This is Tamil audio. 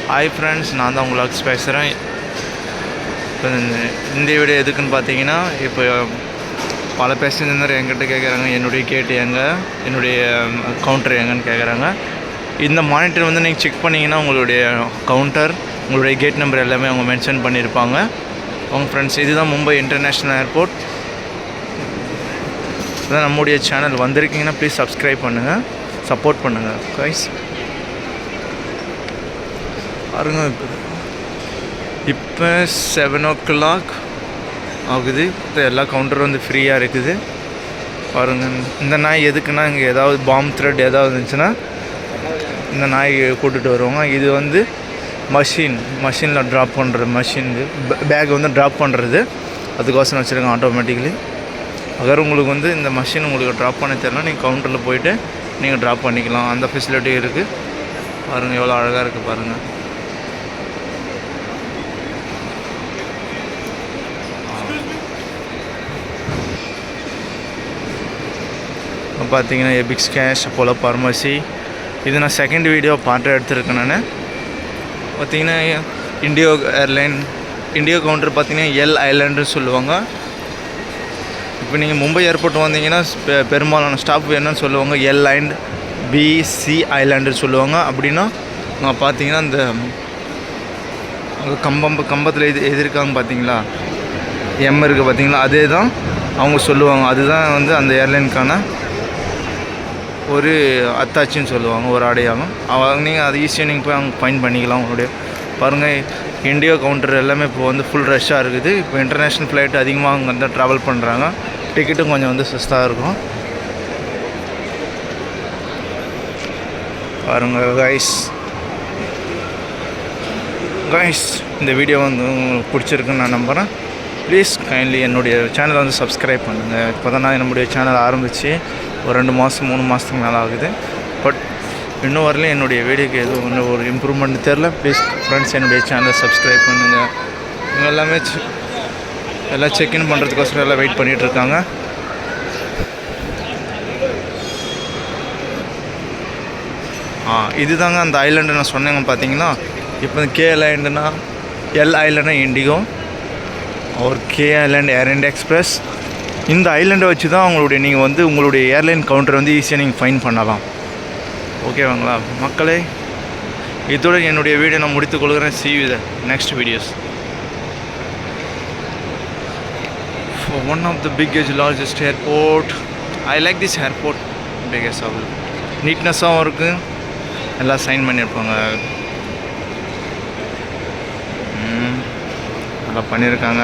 ஹாய் ஃப்ரெண்ட்ஸ், நான் தான் உங்கள் லாக்ஸ் பேசுகிறேன். இப்போ இந்த வீடியோ எதுக்குன்னு பார்த்தீங்கன்னா, இப்போ பல பேசஞ்சர் என்கிட்ட கேட்குறாங்க என்னுடைய கேட்டு எங்கே, என்னுடைய கவுண்டர் எங்கன்னு கேட்குறாங்க. இந்த மானிட்டர் வந்து நீங்கள் செக் பண்ணிங்கன்னா உங்களுடைய கவுண்டர், உங்களுடைய கேட் நம்பர் எல்லாமே அவங்க மென்ஷன் பண்ணியிருப்பாங்க. அவங்க ஃப்ரெண்ட்ஸ், இதுதான் மும்பை இன்டர்நேஷ்னல் ஏர்போர்ட். இதான் நம்முடைய சேனல் வந்திருக்கீங்கன்னா ப்ளீஸ் சப்ஸ்கிரைப் பண்ணுங்கள், சப்போர்ட் பண்ணுங்கள் கைஸ். பாருங்க, இப்போ 7 o'clock ஆகுது. இப்போ எல்லா கவுண்டரும் வந்து ஃப்ரீயாக இருக்குது. பாருங்கள், இந்த நாய் எதுக்குன்னா இங்கே ஏதாவது பாம் த்ரெட் ஏதாவது இருந்துச்சுன்னா இந்த நாய் கூட்டிகிட்டு வருவாங்க. இது வந்து மஷினில் ட்ராப் பண்ணுற மிஷின், பேக் வந்து ட்ராப் பண்ணுறது, அதுக்கோசரம் வச்சுருக்காங்க ஆட்டோமேட்டிக்கலி. அகர் உங்களுக்கு வந்து இந்த மஷின் உங்களுக்கு ட்ராப் பண்ண தெரியல, நீங்கள் கவுண்டரில் போய்ட்டு நீங்கள் ட்ராப் பண்ணிக்கலாம். அந்த ஃபெசிலிட்டி இருக்குது. பாருங்கள் எவ்வளோ அழகாக இருக்குது பாருங்கள். பார்த்தீங்கன்னா எபிக்ஸ் கேஷ், அப்போலோ ஃபார்மசி. இது நான் செகண்ட் வீடியோ பார்ட்டு எடுத்துருக்கேன். நான் பார்த்தீங்கன்னா இண்டியோ கவுண்டர் பார்த்தீங்கன்னா எல் ஐலாண்டுன்னு சொல்லுவாங்க. இப்போ நீங்கள் மும்பை ஏர்போர்ட் வந்தீங்கன்னா பெரும்பாலான ஸ்டாப் என்னன்னு சொல்லுவாங்க எல் அண்ட் பிசி ஐலாண்டுன்னு சொல்லுவாங்க. அப்படின்னா நான் பார்த்தீங்கன்னா இந்த கம்பத்தில் எதிர்க்காங்க பார்த்தீங்களா, எம் இருக்குது பார்த்தீங்களா, அதே தான் அவங்க சொல்லுவாங்க. அதுதான் வந்து அந்த ஏர்லைனுக்கான ஒரு அத்தாச்சின்னு சொல்லுவாங்க, ஒரு அடையாளம். நீங்கள் அது ஈஸியாக நீங்கள் போய் அவங்க ஃபைன் பண்ணிக்கலாம் உங்களுடைய. பாருங்கள், இண்டியோ கவுண்டர் எல்லாமே இப்போ வந்து ஃபுல் ரஷ்ஷாக இருக்குது. இப்போ இன்டர்நேஷ்னல் ஃப்ளைட் அதிகமாக அவங்க வந்து ட்ராவல் பண்ணுறாங்க. டிக்கெட்டும் கொஞ்சம் வந்து சஸ்தாக இருக்கும். பாருங்கள் கைஸ், இந்த வீடியோ வந்து உங்களுக்கு பிடிச்சிருக்குன்னு நான் நம்புகிறேன். ப்ளீஸ் கைண்ட்லி என்னுடைய சேனலை வந்து சப்ஸ்கிரைப் பண்ணுங்கள். இப்போ தான் நான் நம்முடைய சேனல் ஆரம்பித்து ஒரு 2 மாதம் 3 மாதத்துக்கு மேலே ஆகுது. பட் இன்னும் வரலையும் என்னுடைய வீடியோக்கு எதுவும் ஒன்றும் ஒரு இம்ப்ரூவ்மெண்ட் தெரில. ப்ளீஸ் ஃப்ரெண்ட்ஸ், என்னுடைய சேனலை சப்ஸ்கிரைப் பண்ணுங்கள். இவங்க எல்லாமே எல்லாம் செக்இன் பண்ணுறதுக்கோசரம் எல்லாம் வெயிட் பண்ணிகிட்ருக்காங்க. இது தாங்க அந்த ஐலாண்டு நான் சொன்னேங்க பார்த்தீங்கன்னா. இப்போ கே ஐலாண்டுனா எல் ஐலாண்டுனா இண்டிகோ, ஒரு கே ஐலாண்ட் ஏர் இண்டியா எக்ஸ்பிரஸ். இந்த ஐலாண்டை வச்சு தான் நீங்கள் வந்து உங்களுடைய ஏர்லைன் கவுண்டர் வந்து ஈஸியாக நீங்கள் ஃபைன் பண்ணலாம். ஓகேவாங்களா மக்களே? இதோட என்னுடைய வீடியோ நான் முடித்துக்கொள்கிறேன். See you the next videos. For one of the biggest, largest airport, I like this airport. biggest of நீட்னஸாகவும் இருக்குது, எல்லாம் சைன் பண்ணியிருப்பாங்க, நல்லா பண்ணியிருக்காங்க.